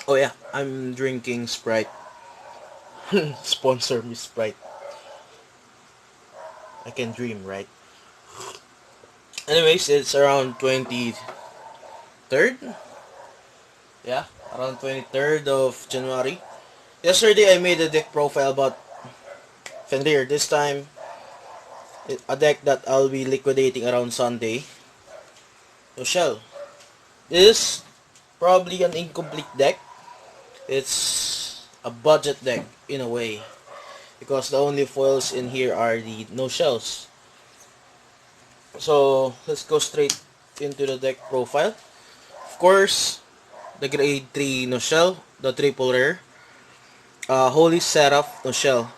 Oh yeah, I'm drinking Sprite. Sponsor me Sprite. I can dream, right? Anyways, it's around 23rd. Yeah, around 23rd of January. Yesterday I made a deck profile about Fenrir. This time, a deck that I'll be liquidating around Sunday. Nociel. This is probably an incomplete deck. It's a budget deck in a way. Because the only foils in here are the no shells. So let's go straight into the deck profile. Of course, the grade 3 no shell, the triple rare. Holy Seraph no shell.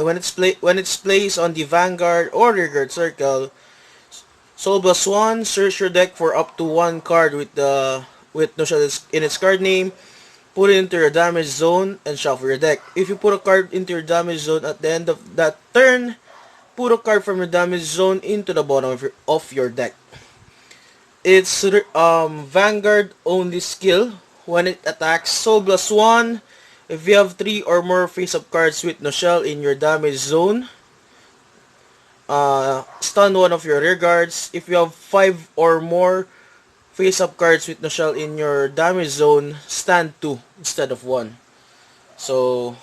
When it's placed on the Vanguard or Rearguard circle, Soul plus 1, search your deck for up to one card with no shell in its card name. Put it into your damage zone and shuffle your deck. If you put a card into your damage zone at the end of that turn, put a card from your damage zone into the bottom of your deck. It's Vanguard only skill. When it attacks, Soul plus 1. If you have 3 or more face-up cards with Nociel in your damage zone, stun one of your rear guards. If you have 5 or more face-up cards with Nociel in your damage zone, stand 2 instead of 1. So,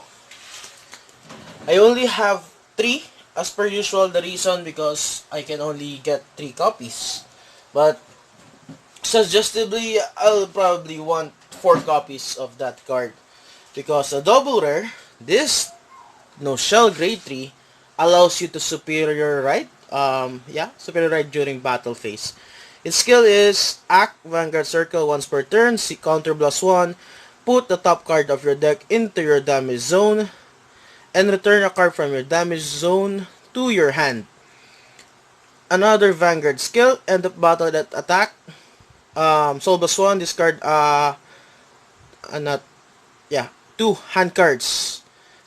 I only have 3 as per usual. The reason because I can only get 3 copies. But suggestively, I'll probably want 4 copies of that card. Because a double rare, this no shell grade 3 allows you to superior right. Superior right during battle phase. Its skill is act Vanguard circle once per turn, see counter plus 1, put the top card of your deck into your damage zone, and return a card from your damage zone to your hand. Another Vanguard skill, end of battle that attack. Soul plus 1, discard not yeah, 2 hand cards.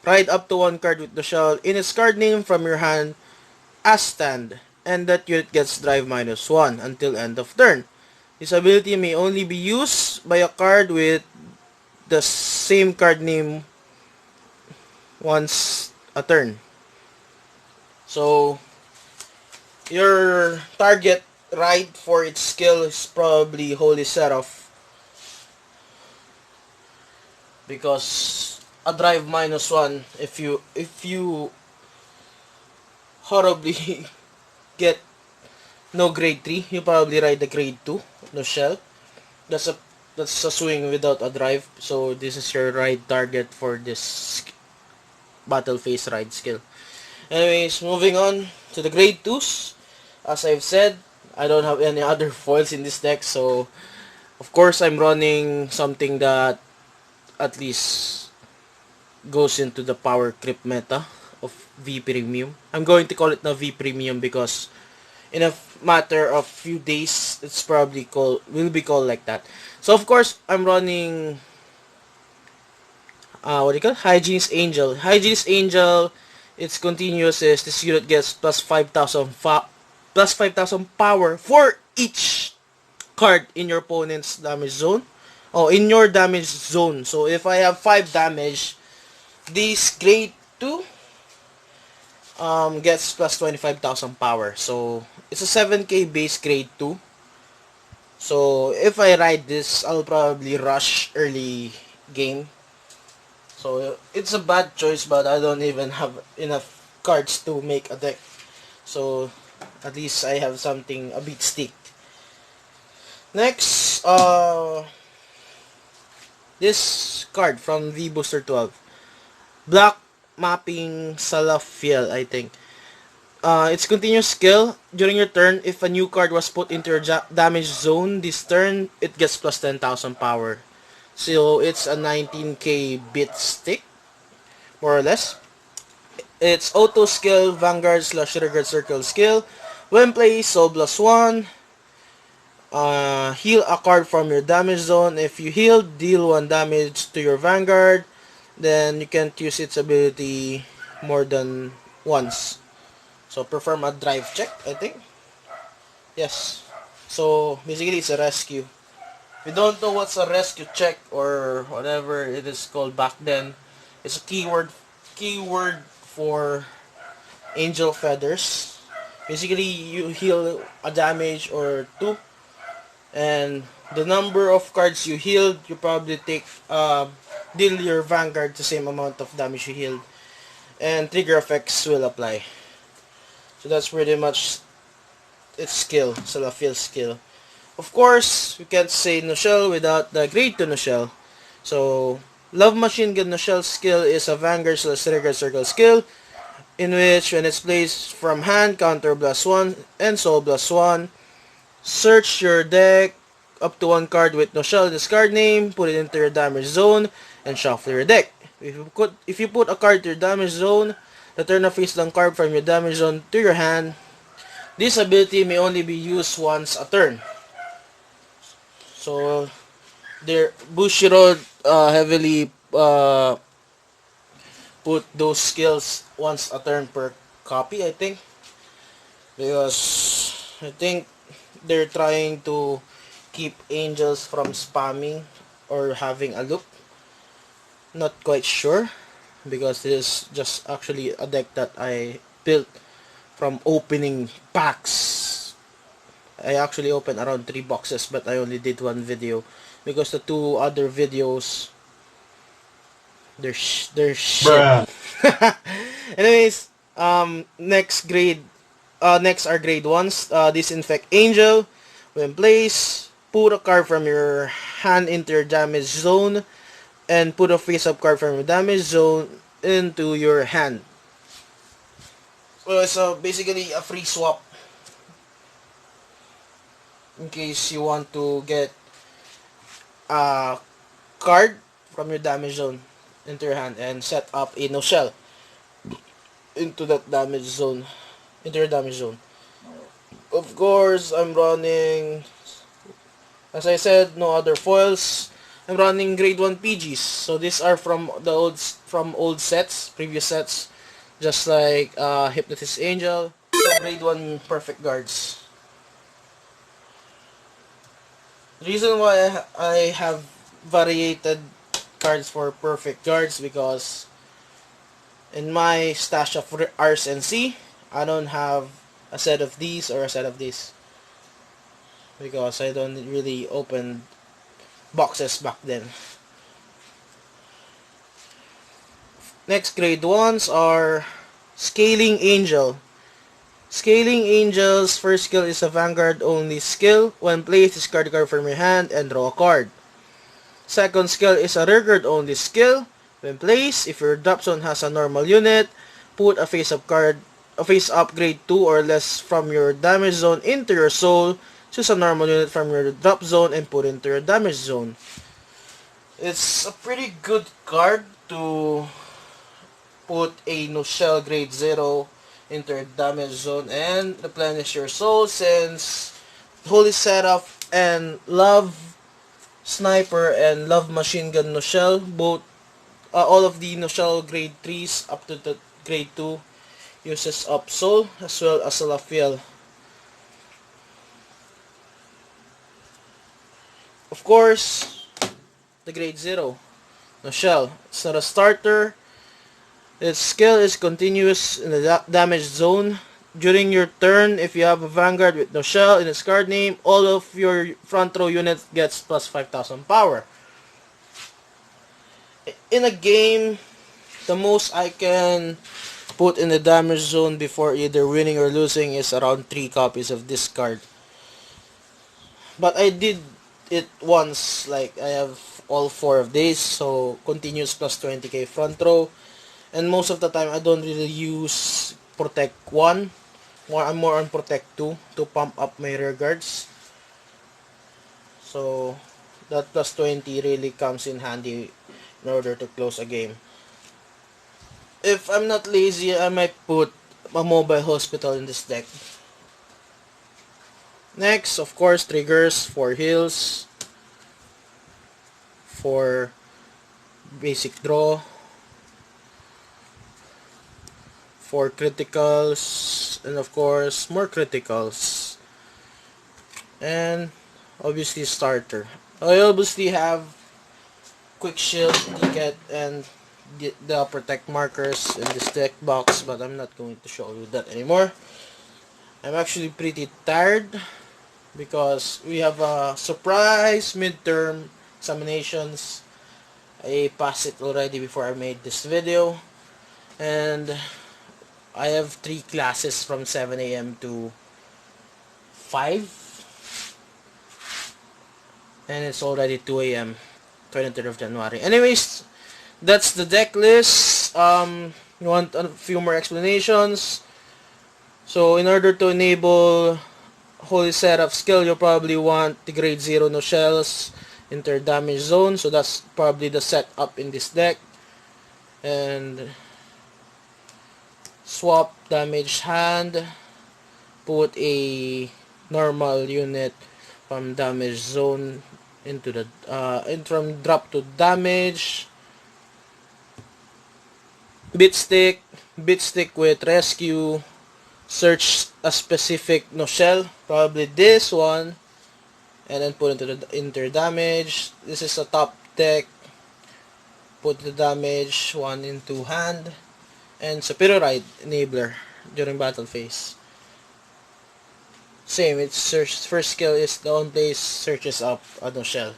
Write up to 1 card with the shell in its card name from your hand as stand, and that unit gets drive minus 1 until end of turn. This ability may only be used by a card with the same card name once a turn. So, your target right for its skill is probably Holy Seraph, because a drive minus 1, if you horribly get no grade 3, you probably ride the grade 2 no shell. That's a that's a swing without a drive. So this is your ride target for this battle phase ride skill. Anyways, moving on to the grade 2s. As I've said, I don't have any other foils in this deck, so of course I'm running something that at least goes into the power creep meta of V Premium. I'm going to call it na V Premium because in a matter of few days, it's probably will be called like that. So of course, I'm running what do you call it? Hygienist Angel. Hygienist Angel, its continuous is this unit gets plus 5,000 power for each card in your opponent's damage zone. Oh, in your damage zone. So if I have 5 damage, this grade 2 gets plus 25,000 power. So it's a 7k base grade 2. So if I ride this, I'll probably rush early game. So it's a bad choice, but I don't even have enough cards to make a deck. So at least I have something a bit stick. Next, this card from V Booster 12. Black Mapping Salafiel, I think. Its continuous skill. During your turn, if a new card was put into your damage zone this turn, it gets plus 10,000 power. So it's a 19k bit stick, more or less. It's auto skill, Vanguard slash Rearguard circle skill. When placed, Soul plus 1. Heal a card from your damage zone. If you heal, deal 1 damage to your Vanguard. Then you can't use its ability more than once. So perform a drive check, I think. Yes. So basically it's a rescue. If you don't know what's a rescue check or whatever it is called back then, it's a keyword for angel feathers. Basically, you heal a damage or two, and the number of cards you healed, you probably deal your Vanguard the same amount of damage you healed, and trigger effects will apply. So that's pretty much its skill, Salafiel's skill. Of course, we can't say Nociel without the grade 2 Nociel. So, Love Machine Gun Nociel's skill is a Vanguard / Trigger Circle skill, in which when it's placed from hand, counter +1 and soul +1. Search your deck up to one card with Nociel in its card name, put it into your damage zone, and shuffle your deck. If you put a card to your damage zone, return a face-down card from your damage zone to your hand. This ability may only be used once a turn. So, Bushiroad heavily put those skills once a turn per copy, I think. Because I think they're trying to keep angels from spamming or having a loop. Not quite sure, because this is just actually a deck that I built from opening packs. I actually opened around 3 boxes, but I only did one video because the 2 other videos, they're shit. Anyways, next are grade 1s. Disinfect Angel. When placed, put a card from your hand into your damage zone and put a face-up card from your damage zone into your hand. Well, so basically a free swap in case you want to get a card from your damage zone into your hand and set up a Nociel into that damage zone, into your damage zone. Of course, I'm running, as I said, no other foils. I'm running grade 1 PGs. So these are from old sets, previous sets, just like Hypnotist Angel. So grade 1 perfect guards. The reason why I have variated cards for perfect guards, because in my stash of Rs and C, I don't have a set of these or a set of these, because I don't really open boxes back then. Next grade 1s are Scaling Angel. Scaling Angel's first skill is a Vanguard only skill. When placed, discard a card from your hand and draw a card. Second skill is a rearguard only skill. When placed, if your drop zone has a normal unit, put a face-up grade 2 or less from your damage zone into your soul. Choose a normal unit from your drop zone and put it into your damage zone. It's a pretty good card to put a Nociel grade 0 into your damage zone and replenish your soul, since Holy Setup and Love Sniper and Love Machine Gun Nociel, both all of the Nociel grade 3s up to the grade 2 uses up soul as well as Salafiel. Of course, the grade 0 Nociel. It's not a starter. Its skill is continuous in the damage zone. During your turn, if you have a Vanguard with Nociel in its card name, all of your front row units gets plus 5,000 power. In a game, the most I can put in the damage zone before either winning or losing is around 3 copies of this card. But I did it once, like I have all 4 of these, so continuous plus 20k front row. And most of the time, I don't really use Protect 1. I'm more on Protect 2 to pump up my rear guards. So, that plus 20 really comes in handy in order to close a game. If I'm not lazy, I might put a mobile hospital in this deck. Next, of course, triggers for heals, for basic draw, for criticals, and of course more criticals, and obviously starter. I obviously have quick shield, ticket, and the protect markers in this deck box, but I'm not going to show you that anymore. I'm actually pretty tired because we have a surprise midterm examinations. I passed it already before I made this video, and I have 3 classes from 7 a.m. to 5, and it's already 2 a.m. 23rd of January. Anyways, that's the deck list. You want a few more explanations? So in order to enable Holy Setup skill, you'll probably want the grade 0 Nociels enter damage zone. So that's probably the setup in this deck. And swap damage hand. Put a normal unit from damage zone into the from drop to damage. Bit stick with rescue. Search a specific Nociel, probably this one, and then put into the enter damage. This is a top deck. Put the damage one into hand, and Superior Ride enabler during battle phase. Same, it's search. First skill is the on place searches up a Nociel,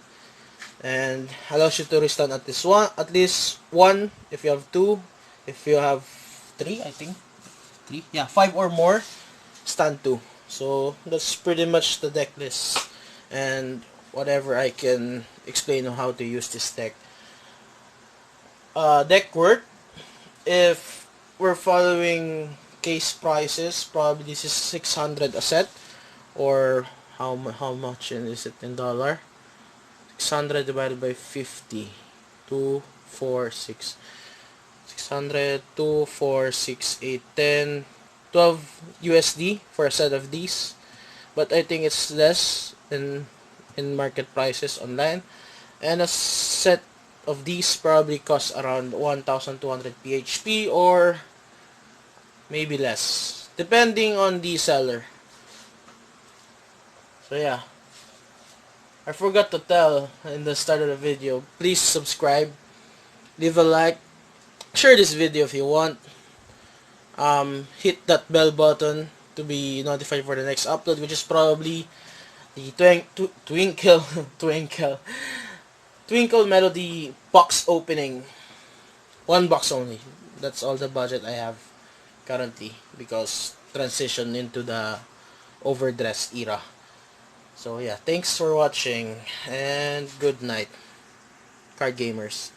and allows you to restun at least one if you have two. If you have three, I think 3, yeah, 5 or more, stand 2. So that's pretty much the deck list and whatever I can explain on how to use this deck. Deck worth, if we're following case prices, probably this is 600 a set, or how much is it in dollar? 600 divided by 50, 2, 4, 6. 600, 2, 4, 6, 8, 10, 12 USD for a set of these. But I think it's less in market prices online. And a set of these probably costs around 1,200 PHP or maybe less, depending on the seller. So yeah, I forgot to tell in the start of the video, please subscribe, leave a like, share this video if you want. Hit that bell button to be notified for the next upload, which is probably the Twinkle Twinkle Twinkle Melody box opening. One box only. That's all the budget I have currently because transition into the overdress era. So yeah, thanks for watching and good night, card gamers.